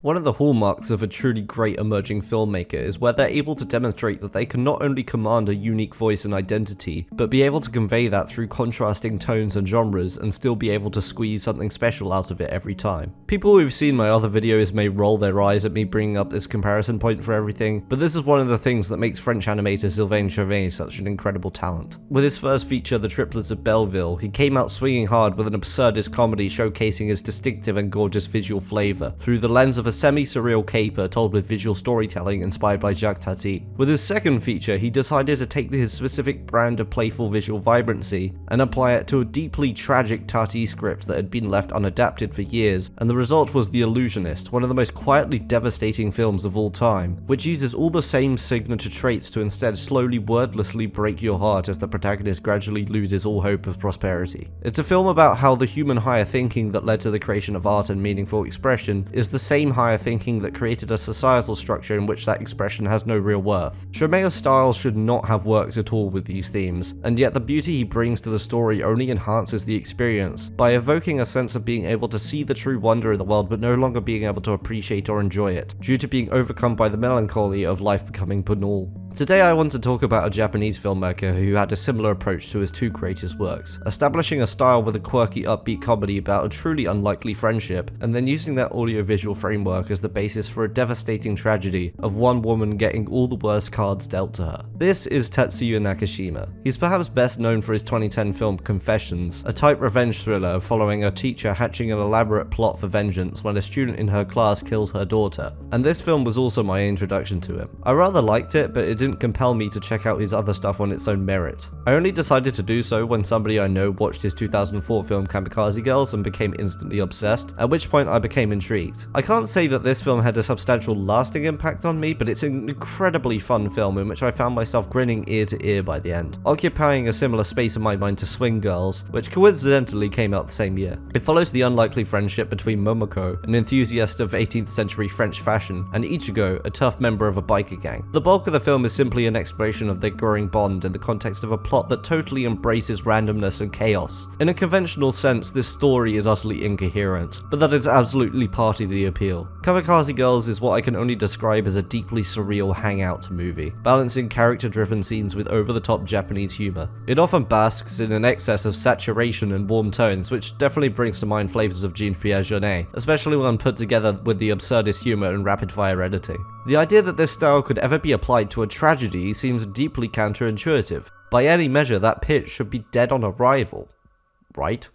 One of the hallmarks of a truly great emerging filmmaker is where they're able to demonstrate that they can not only command a unique voice and identity, but be able to convey that through contrasting tones and genres and still be able to squeeze something special out of it every time. People who've seen my other videos may roll their eyes at me bringing up this comparison point for everything, but this is one of the things that makes French animator Sylvain Chauvet such an incredible talent. With his first feature, The Triplets of Belleville, he came out swinging hard with an absurdist comedy showcasing his distinctive and gorgeous visual flavour through the lens of a semi-surreal caper told with visual storytelling inspired by Jacques Tati. With his second feature, he decided to take his specific brand of playful visual vibrancy and apply it to a deeply tragic Tati script that had been left unadapted for years, and the result was The Illusionist, one of the most quietly devastating films of all time, which uses all the same signature traits to instead slowly wordlessly break your heart as the protagonist gradually loses all hope of prosperity. It's a film about how the human higher thinking that led to the creation of art and meaningful expression is the same higher thinking that created a societal structure in which that expression has no real worth. Chaumet's style should not have worked at all with these themes, and yet the beauty he brings to the story only enhances the experience by evoking a sense of being able to see the true wonder in the world but no longer being able to appreciate or enjoy it, due to being overcome by the melancholy of life becoming banal. Today I want to talk about a Japanese filmmaker who had a similar approach to his two greatest works, establishing a style with a quirky upbeat comedy about a truly unlikely friendship, and then using that audiovisual framework as the basis for a devastating tragedy of one woman getting all the worst cards dealt to her. This is Tetsuya Nakashima. He's perhaps best known for his 2010 film Confessions, a tight revenge thriller following a teacher hatching an elaborate plot for vengeance when a student in her class kills her daughter, and this film was also my introduction to him. I rather liked it, but it didn't compel me to check out his other stuff on its own merit. I only decided to do so when somebody I know watched his 2004 film Kamikaze Girls and became instantly obsessed, at which point I became intrigued. I can't say that this film had a substantial lasting impact on me, but it's an incredibly fun film in which I found myself grinning ear to ear by the end, occupying a similar space in my mind to Swing Girls, which coincidentally came out the same year. It follows the unlikely friendship between Momoko, an enthusiast of 18th century French fashion, and Ichigo, a tough member of a biker gang. The bulk of the film is simply an exploration of their growing bond in the context of a plot that totally embraces randomness and chaos. In a conventional sense, this story is utterly incoherent, but that is absolutely part of the appeal. Kamikaze Girls is what I can only describe as a deeply surreal hangout movie, balancing character-driven scenes with over-the-top Japanese humor. It often basks in an excess of saturation and warm tones, which definitely brings to mind flavors of Jean-Pierre Jeunet, especially when put together with the absurdist humor and rapid-fire editing. The idea that this style could ever be applied to a tragedy seems deeply counterintuitive. By any measure, that pitch should be dead on arrival, right?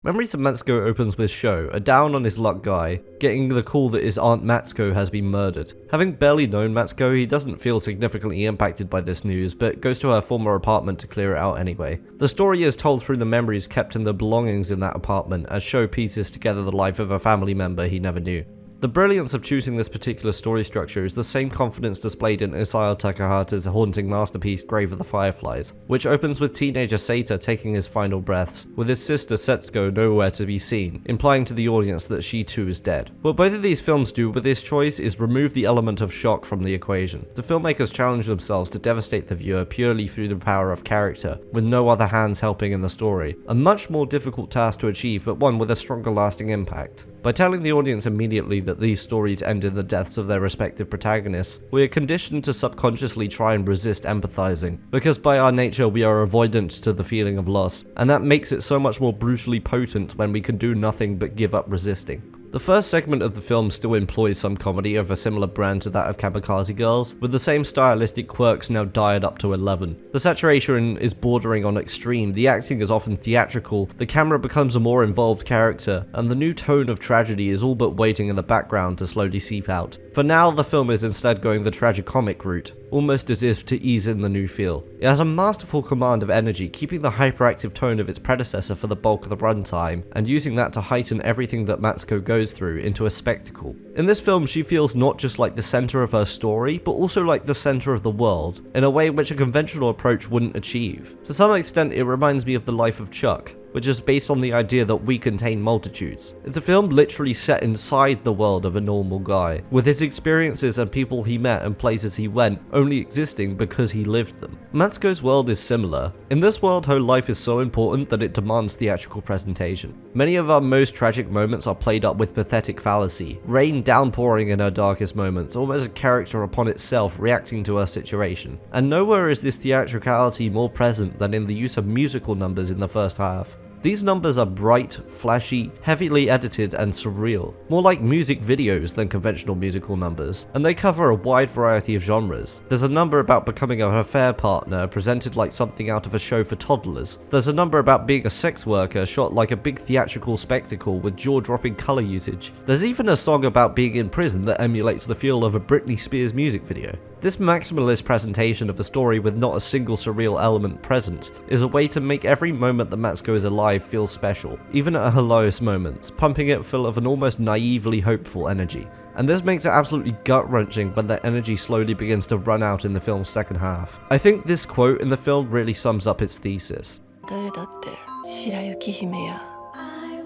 Memories of Matsuko opens with Sho, a down-on-his-luck guy, getting the call that his aunt Matsuko has been murdered. Having barely known Matsuko, he doesn't feel significantly impacted by this news, but goes to her former apartment to clear it out anyway. The story is told through the memories kept in the belongings in that apartment, as Sho pieces together the life of a family member he never knew. The brilliance of choosing this particular story structure is the same confidence displayed in Isao Takahata's haunting masterpiece Grave of the Fireflies, which opens with teenager Seita taking his final breaths, with his sister Setsuko nowhere to be seen, implying to the audience that she too is dead. What both of these films do with this choice is remove the element of shock from the equation. The filmmakers challenge themselves to devastate the viewer purely through the power of character, with no other hands helping in the story, a much more difficult task to achieve, but one with a stronger lasting impact. By telling the audience immediately that these stories end in the deaths of their respective protagonists, we are conditioned to subconsciously try and resist empathizing, because by our nature we are avoidant to the feeling of loss, and that makes it so much more brutally potent when we can do nothing but give up resisting. The first segment of the film still employs some comedy of a similar brand to that of Kamikaze Girls, with the same stylistic quirks now dialed up to 11. The saturation is bordering on extreme, the acting is often theatrical, the camera becomes a more involved character, and the new tone of tragedy is all but waiting in the background to slowly seep out. For now, the film is instead going the tragicomic route, almost as if to ease in the new feel. It has a masterful command of energy, keeping the hyperactive tone of its predecessor for the bulk of the runtime, and using that to heighten everything that Matsuko goes through into a spectacle. In this film, she feels not just like the center of her story, but also like the center of the world, in a way which a conventional approach wouldn't achieve. To some extent, it reminds me of the life of Chuck. which is based on the idea that we contain multitudes. It's a film literally set inside the world of a normal guy, with his experiences and people he met and places he went only existing because he lived them. Matsuko's world is similar. In this world, her life is so important that it demands theatrical presentation. Many of our most tragic moments are played up with pathetic fallacy, rain downpouring in her darkest moments, almost a character upon itself reacting to her situation. And nowhere is this theatricality more present than in the use of musical numbers in the first half. These numbers are bright, flashy, heavily edited, and surreal, more like music videos than conventional musical numbers, and they cover a wide variety of genres. There's a number about becoming an affair partner, presented like something out of a show for toddlers. There's a number about being a sex worker, shot like a big theatrical spectacle with jaw-dropping color usage. There's even a song about being in prison that emulates the feel of a Britney Spears music video. This maximalist presentation of a story with not a single surreal element present is a way to make every moment that Matsuko is alive feel special, even at her lowest moments, pumping it full of an almost naively hopeful energy. And this makes it absolutely gut-wrenching when that energy slowly begins to run out in the film's second half. I think this quote in the film really sums up its thesis. 誰だって白雪姫や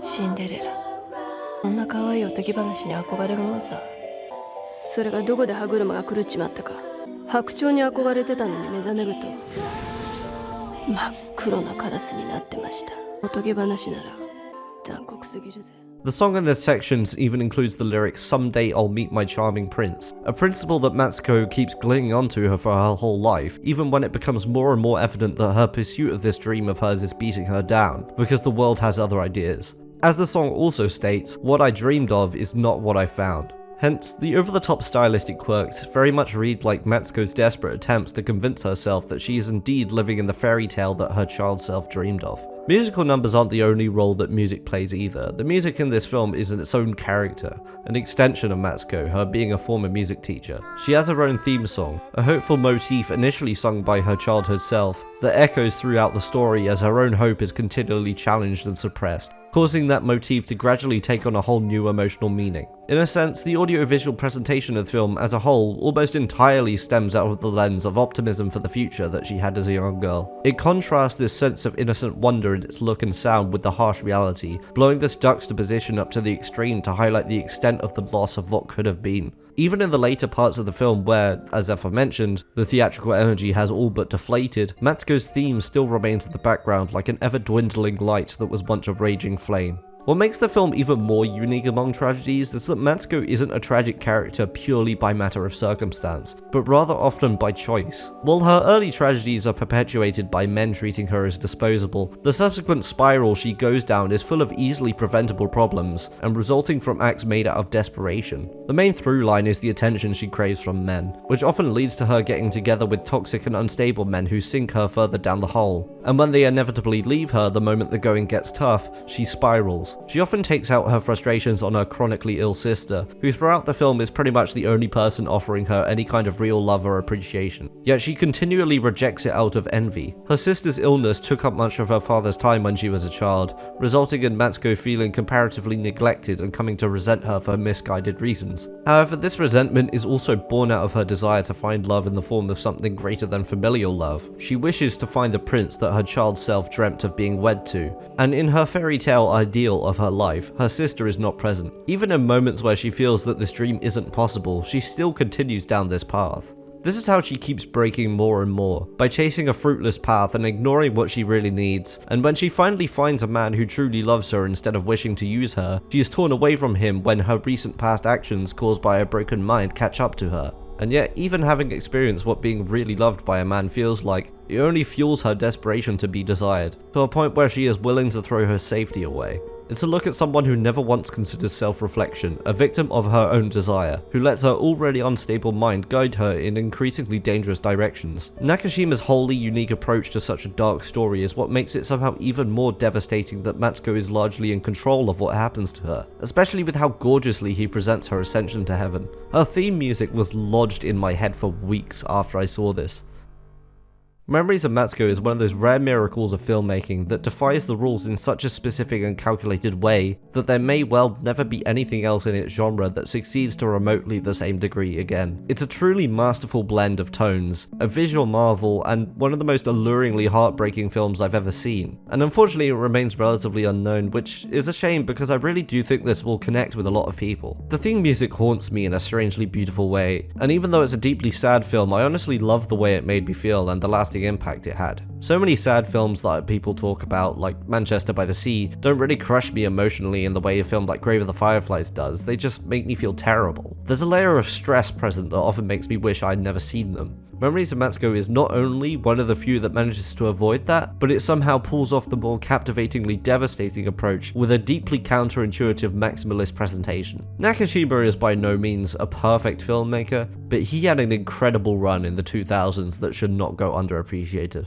シンデレラこんな可愛いおとぎ話に憧れるもんさそれがどこで歯車が狂っちまったか白鳥に憧れてたのに目覚めると真っ黒なカラスになってましたおとぎ話なら残酷すぎるぜ The song in this section even includes the lyrics, "Someday I'll meet my charming prince," a principle that Matsuko keeps clinging onto her for her whole life, even when it becomes more and more evident that her pursuit of this dream of hers is beating her down, because the world has other ideas. As the song also states, what I dreamed of is not what I found. Hence, the over-the-top stylistic quirks very much read like Matsuko's desperate attempts to convince herself that she is indeed living in the fairy tale that her child self dreamed of. Musical numbers aren't the only role that music plays either. The music in this film is its own character, an extension of Matsuko, her being a former music teacher. She has her own theme song, a hopeful motif initially sung by her childhood self, that echoes throughout the story as her own hope is continually challenged and suppressed, causing that motif to gradually take on a whole new emotional meaning. In a sense, the audiovisual presentation of the film as a whole almost entirely stems out of the lens of optimism for the future that she had as a young girl. It contrasts this sense of innocent wonder in its look and sound with the harsh reality, blowing this juxtaposition up to the extreme to highlight the extent of the loss of what could have been. Even in the later parts of the film where, as aforementioned, the theatrical energy has all but deflated, Matsuko's theme still remains in the background like an ever-dwindling light that was once a raging flame. What makes the film even more unique among tragedies is that Matsuko isn't a tragic character purely by matter of circumstance, but rather often by choice. While her early tragedies are perpetuated by men treating her as disposable, the subsequent spiral she goes down is full of easily preventable problems, and resulting from acts made out of desperation. The main through line is the attention she craves from men, which often leads to her getting together with toxic and unstable men who sink her further down the hole. And when they inevitably leave her the moment the going gets tough, she spirals. She often takes out her frustrations on her chronically ill sister, who throughout the film is pretty much the only person offering her any kind of real love or appreciation. Yet she continually rejects it out of envy. Her sister's illness took up much of her father's time when she was a child, resulting in Matsuko feeling comparatively neglected and coming to resent her for misguided reasons. However, this resentment is also born out of her desire to find love in the form of something greater than familial love. She wishes to find the prince that her child self dreamt of being wed to, and in her fairy tale ideal of her life, her sister is not present. Even in moments where she feels that this dream isn't possible, she still continues down this path. This is how she keeps breaking more and more, by chasing a fruitless path and ignoring what she really needs, and when she finally finds a man who truly loves her instead of wishing to use her, she is torn away from him when her recent past actions caused by a broken mind catch up to her. And yet, even having experienced what being really loved by a man feels like, it only fuels her desperation to be desired, to a point where she is willing to throw her safety away. It's a look at someone who never once considers self-reflection, a victim of her own desire, who lets her already unstable mind guide her in increasingly dangerous directions. Nakashima's wholly unique approach to such a dark story is what makes it somehow even more devastating that Matsuko is largely in control of what happens to her, especially with how gorgeously he presents her ascension to heaven. Her theme music was lodged in my head for weeks after I saw this. Memories of Matsuko is one of those rare miracles of filmmaking that defies the rules in such a specific and calculated way that there may well never be anything else in its genre that succeeds to remotely the same degree again. It's a truly masterful blend of tones, a visual marvel, and one of the most alluringly heartbreaking films I've ever seen. And unfortunately it remains relatively unknown, which is a shame because I really do think this will connect with a lot of people. The theme music haunts me in a strangely beautiful way, and even though it's a deeply sad film, I honestly love the way it made me feel and the lasting impact it had. So many sad films that people talk about, like Manchester by the Sea, don't really crush me emotionally in the way a film like Grave of the Fireflies does, they just make me feel terrible. There's a layer of stress present that often makes me wish I'd never seen them. Memories of Matsuko is not only one of the few that manages to avoid that, but it somehow pulls off the more captivatingly devastating approach with a deeply counterintuitive maximalist presentation. Nakashima is by no means a perfect filmmaker, but he had an incredible run in the 2000s that should not go underappreciated.